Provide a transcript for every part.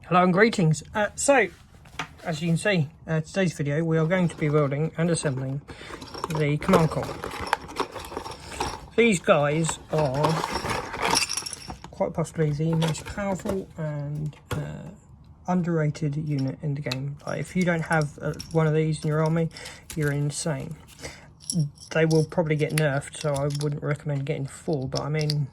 Hello and greetings. So, as you can see, today's video we are going to be building and assembling the command corps. These guys are quite possibly the most powerful and underrated unit in the game. Like, if you don't have one of these in your army, you're insane. They will probably get nerfed, so I wouldn't recommend getting 4, but I mean,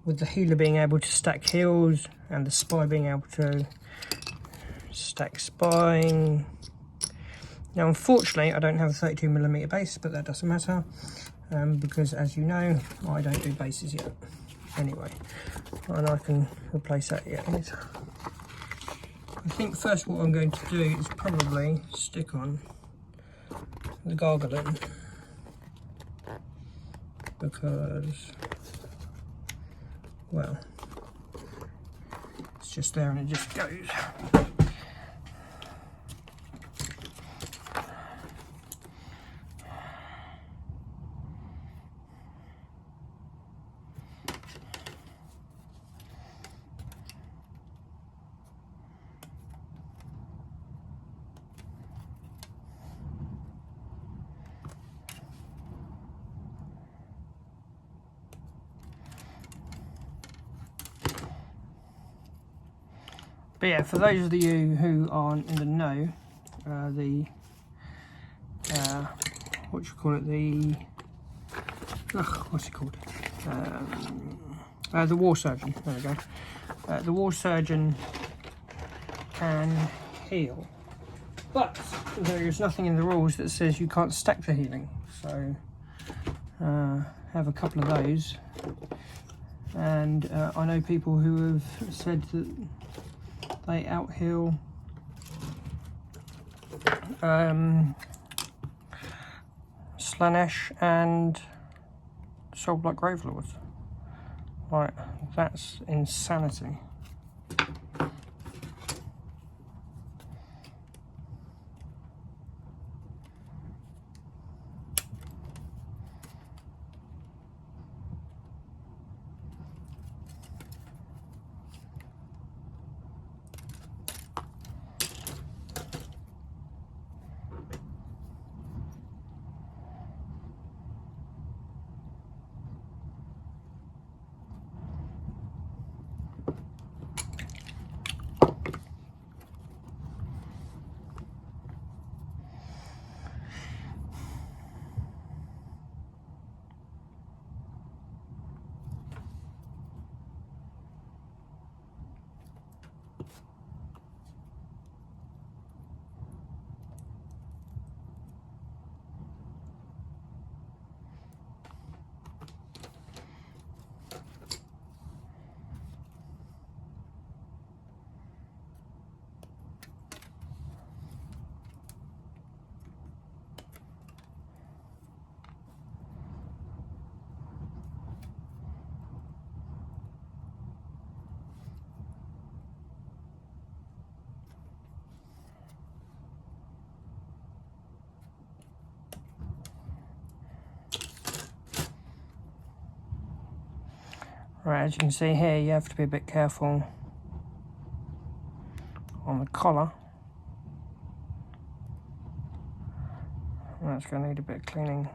with the healer being able to stack heals and the spy being able to stack spying. Now unfortunately I don't have a 32mm base, but that doesn't matter because, as you know, I don't do bases yet anyway, and I can replace that yet. I think first what I'm going to do is probably stick on the gargling, because, well, it's just there and it just goes. But yeah, for those of you who aren't in the know, what you call it, what's it called? The war surgeon. There we go. The war surgeon can heal, but there is nothing in the rules that says you can't stack the healing. So have a couple of those, and I know people who have said that they out-heal Slanesh and Soulblight Gravelords. Right, that's insanity. Right, as you can see here, you have to be a bit careful on the collar. That's going to need a bit of cleaning.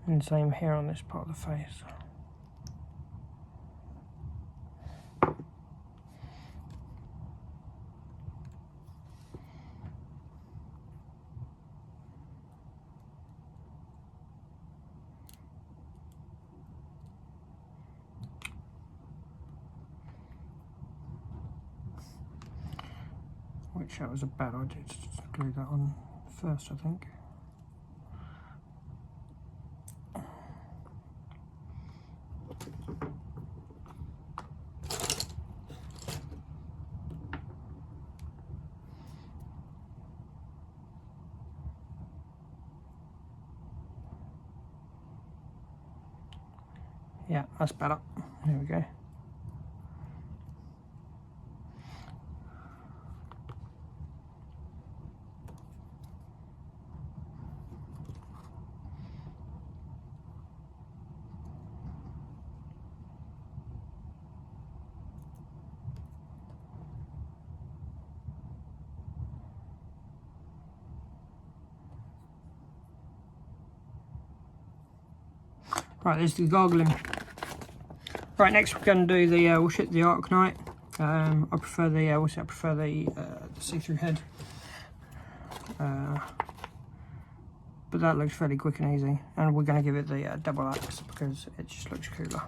And same here on this part of the face. Which that was a bad idea to glue that on first, I think. Yeah, that's better. There we go. Right, there's the gargling. Right, next we're going to do the we'll shoot the Arknight. I prefer the I prefer the see-through head, but that looks fairly quick and easy. And we're going to give it the double axe because it just looks cooler.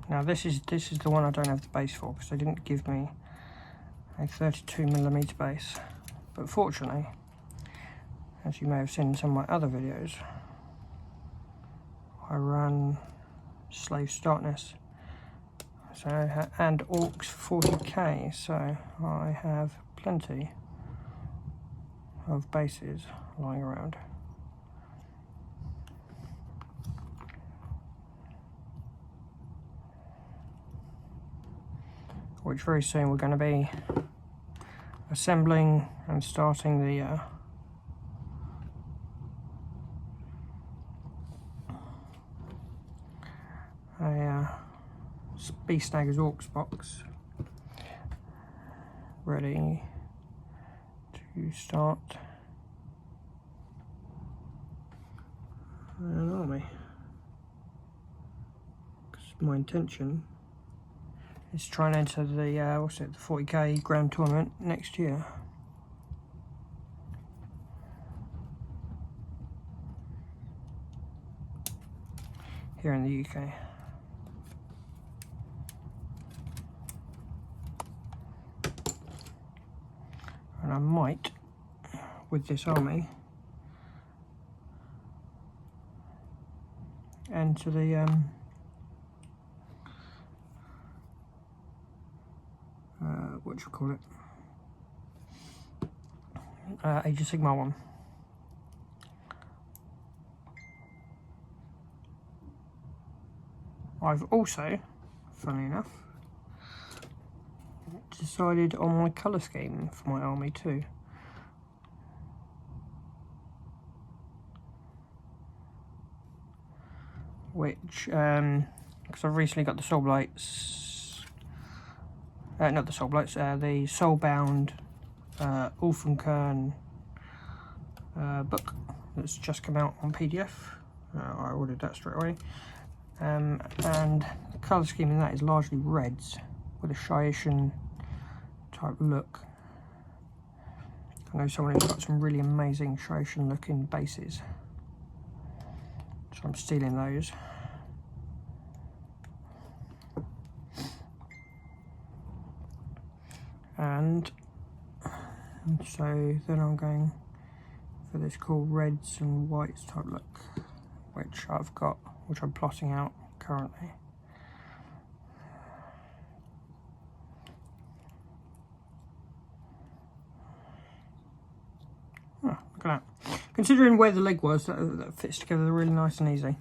Now this is the one I don't have the base for because they didn't give me a 32mm base. But fortunately, as you may have seen in some of my other videos, I run Slave Starkness and Orcs 40k, so I have plenty of bases lying around. Which very soon we're going to be assembling and starting the Beast Snaggers Orcs box ready to start an army. Because my intention is to try and enter the the 40k grand tournament next year. Here in the UK. And I might, with this army, enter the what do you call it? Age of Sigmar one. I've also, funnily enough, decided on my colour scheme for my army too. Which, because I've recently got the Soul Blights, not the Soul Blights, the Soulbound Ulfenkern book that's just come out on PDF. I ordered that straight away. And the colour scheme in that is largely reds with a Shiatian type look. I know someone who's got some really amazing Shiatian looking bases, so I'm stealing those. And so then I'm going for this cool reds and whites type look, which I've got, which I'm plotting out currently. Oh, look at that. Considering where the leg was, that fits together really nice and easy.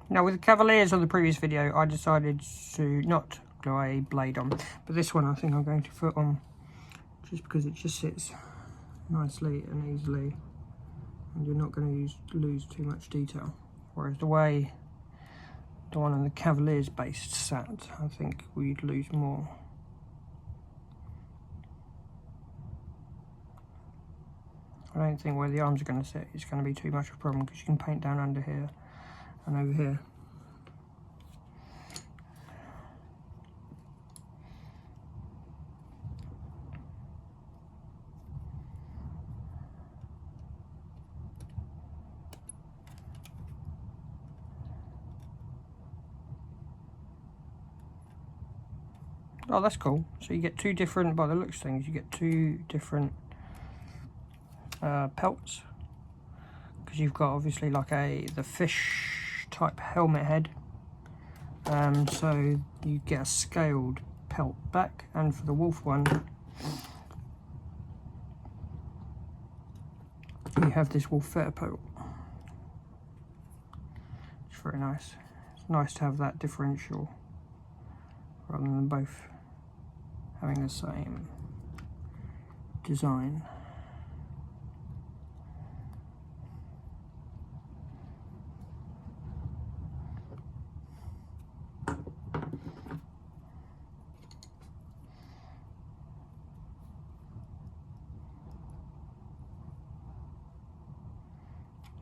Now with the Cavaliers on the previous video, I decided to not glue a blade on, but this one I think I'm going to put on just because it just sits nicely and easily, and you're not going to lose too much detail. Whereas the way the one on the Cavaliers base sat, I think we'd lose more. I don't think where the arms are going to sit is going to be too much of a problem, because you can paint down under here and over here. Oh, that's cool. So you get two different, by the looks of things, you get two different pelts, because you've got obviously like the fish type helmet head, so you get a scaled pelt back, and for the wolf one you have this wolf feather pelt. It's very nice. It's nice to have that differential rather than both having the same design.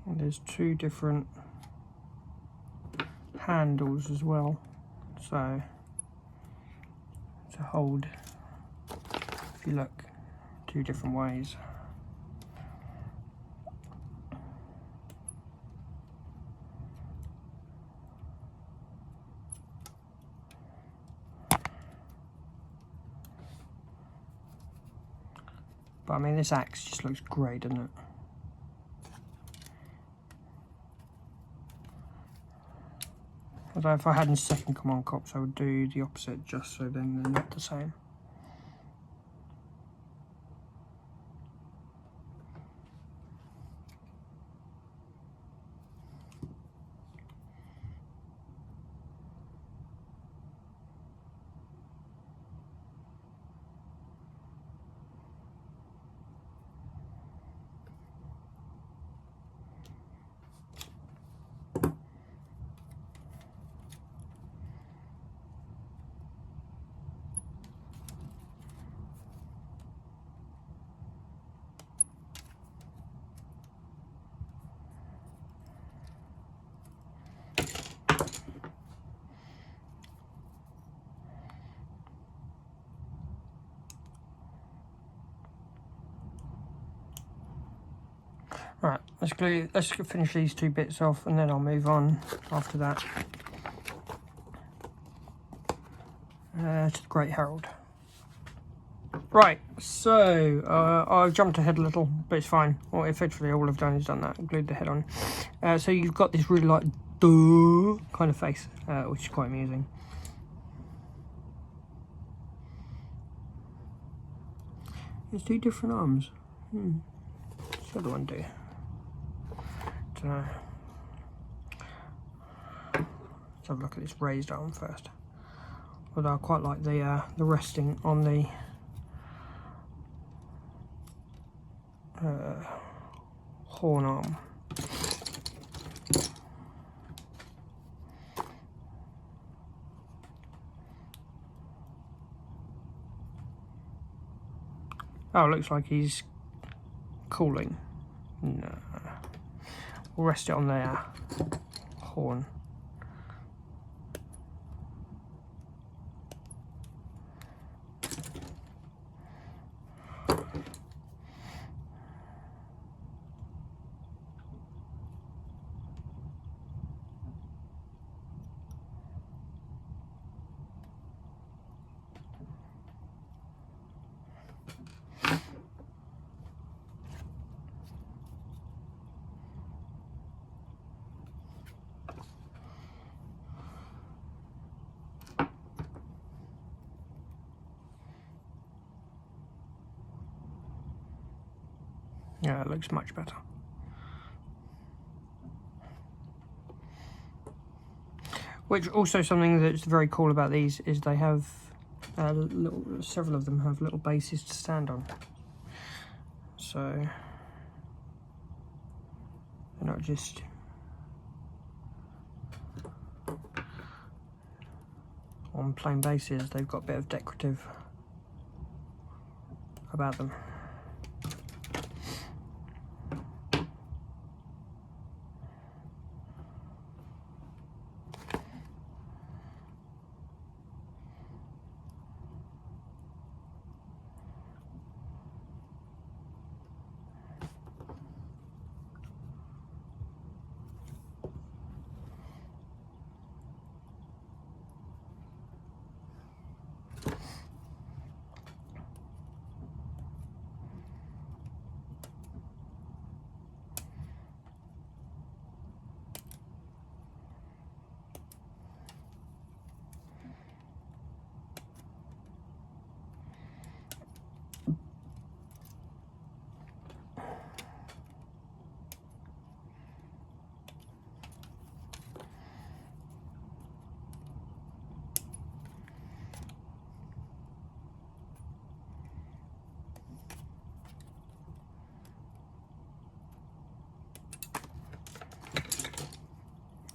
And there's two different handles as well, so to hold, if you look, two different ways. But I mean, this axe just looks great, doesn't it? Although if I had a second Command Corps, I would do the opposite, just so then they're not the same. Right, let's finish these two bits off, and then I'll move on after that to the Great Herald. Right, so I've jumped ahead a little, but it's fine. Well, effectively all I've done is done that, glued the head on. So you've got this really like duh kind of face, which is quite amusing. There's two different arms. What's the other one do? Let's have a look at this raised arm first. Although I quite like the resting on the horn arm. Oh, it looks like he's cooling. No. We'll rest it on the horn. Yeah, it looks much better. Which also something that's very cool about these is they have several of them have little bases to stand on. So they're not just on plain bases, they've got a bit of decorative about them.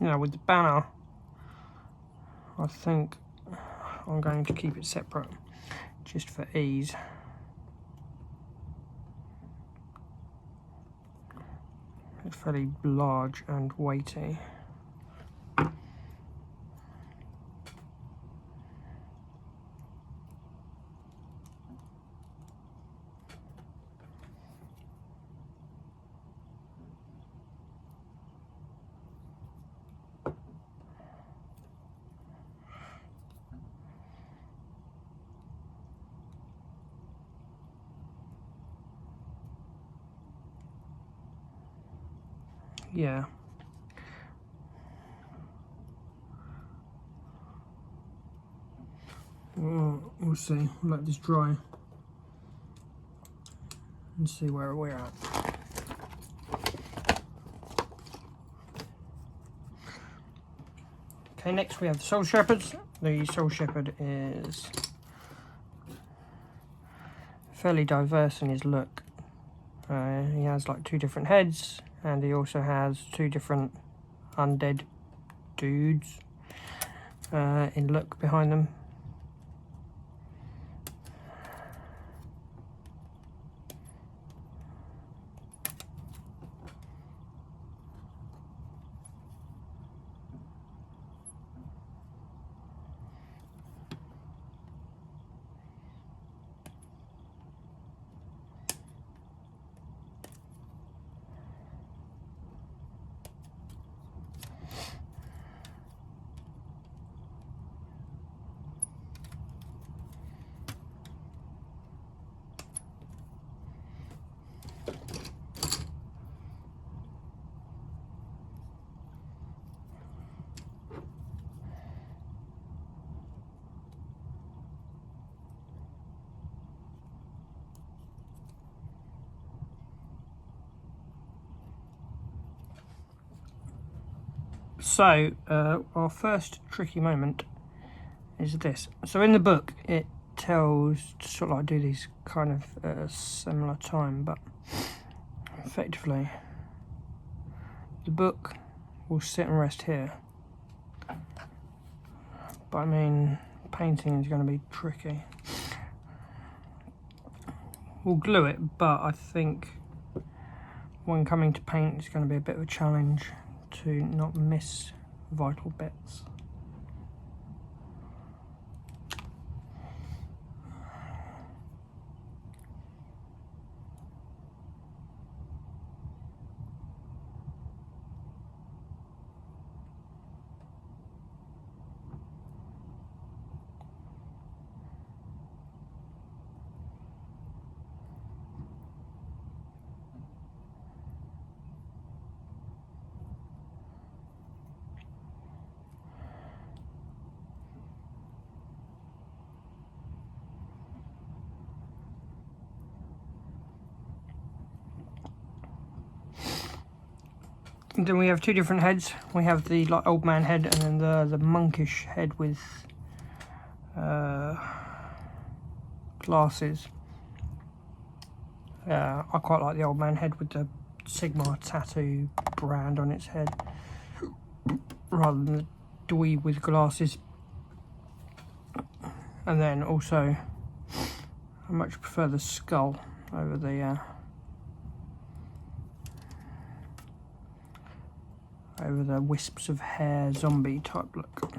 Now with the banner, I think I'm going to keep it separate just for ease. It's fairly large and weighty. Yeah. We'll see. We'll let this dry and see where we're at. Okay, next we have the Soul Shepherds. The Soul Shepherd is fairly diverse in his look. He has like 2 different heads, and he also has 2 different undead dudes in look behind them. So, our first tricky moment is this. So in the book, it tells to sort of like do these kind of at a similar time, but effectively, the book will sit and rest here. But I mean, painting is going to be tricky. We'll glue it, but I think when coming to paint, it's going to be a bit of a challenge to not miss vital bits. then we have two different heads. We have the like old man head and then the monkish head with glasses. I quite like the old man head with the Sigmar tattoo brand on its head, rather than the dweeb with glasses. And then also, I much prefer the skull over the wisps of hair zombie type look.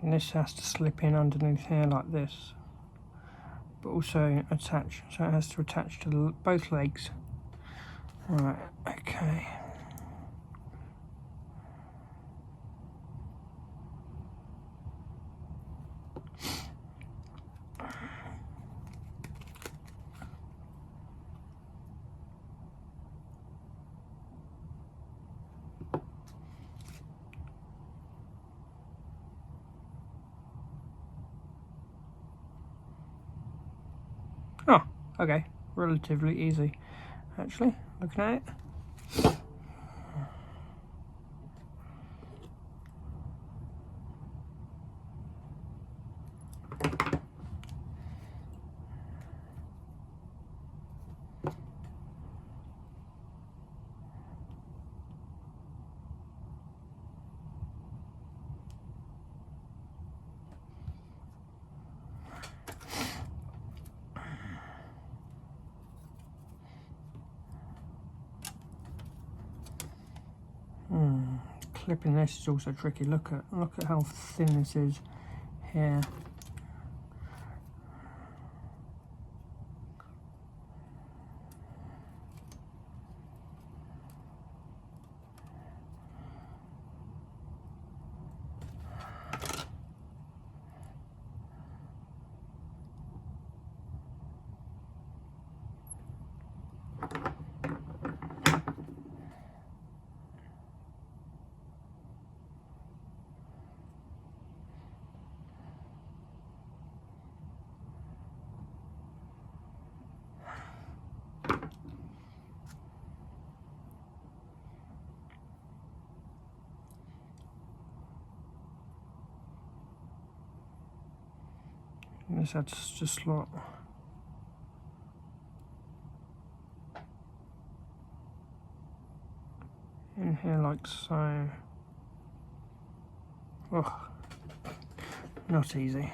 And this has to slip in underneath here like this, but also attach, so it has to attach to both legs. Right, okay. Oh, okay, relatively easy, actually, looking at it. Clipping this is also tricky. Look at how thin this is here. And this has to slot in here like so. Ugh, not easy.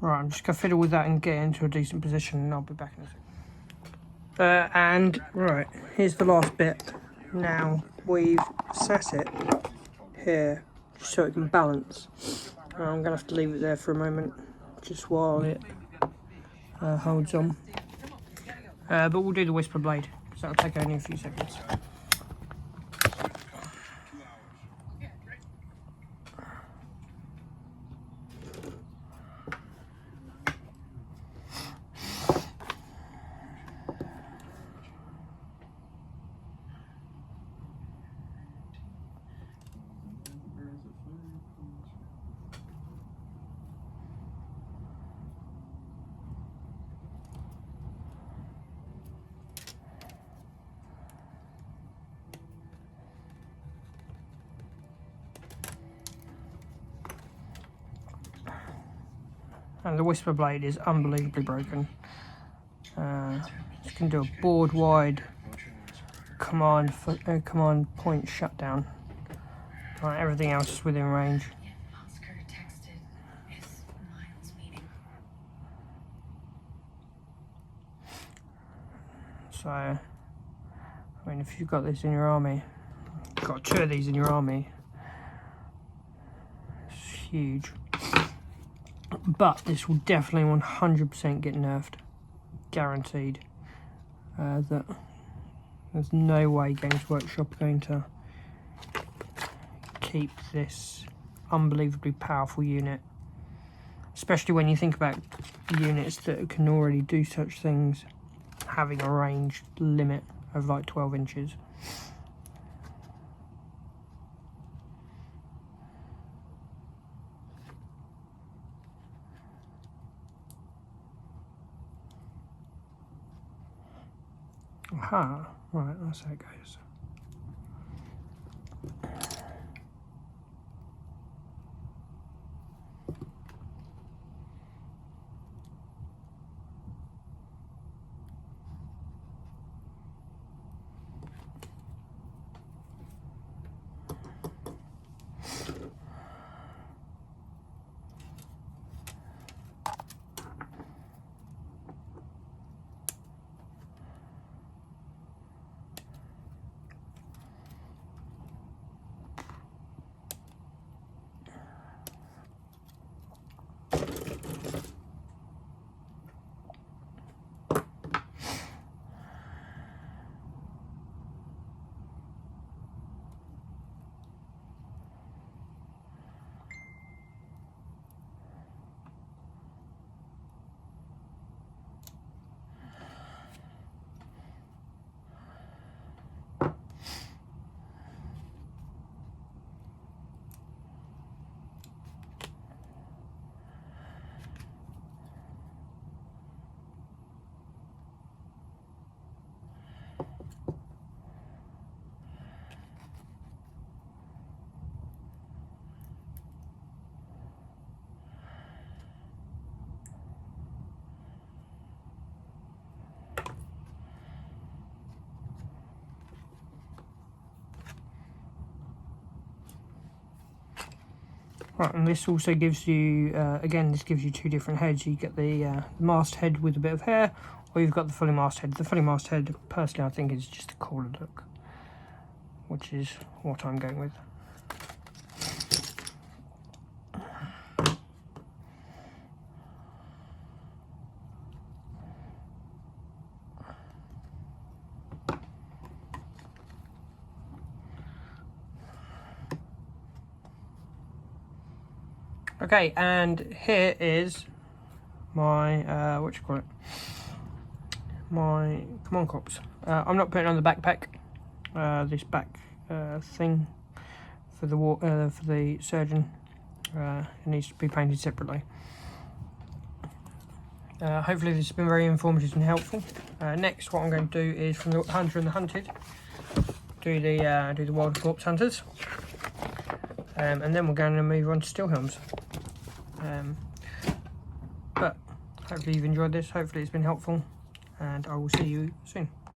Right, I'm just going to fiddle with that and get into a decent position, and I'll be back in a second. And, right, here's the last bit. Now, we've sat it here just so it can balance. I'm going to have to leave it there for a moment, just while it holds on. But we'll do the whisper blade, because that'll take only a few seconds. and the Whisper blade is unbelievably broken. You can do a board wide command point shutdown. Right, everything else is within range. So, I mean, if you've got this in your army, you've got 2 of these in your army, it's huge. But this will definitely 100% get nerfed, guaranteed. That there's no way Games Workshop are going to keep this unbelievably powerful unit, especially when you think about units that can already do such things having a range limit of like 12 inches. Aha, right, that's how it goes. Right, and this also gives you, again, this gives you 2 different heads. You get the mast head with a bit of hair, or you've got the fully mast head. The fully mast head, personally, I think is just a cooler look, which is what I'm going with. Okay, and here is my, my Command Corps. I'm not putting on the backpack, this back thing for the surgeon. It needs to be painted separately. Hopefully this has been very informative and helpful. Next, what I'm going to do is from the Hunter and the Hunted, do the Wild Corpse Hunters, and then we're going to move on to Steel Helms. But hopefully you've enjoyed this, hopefully it's been helpful, and I will see you soon.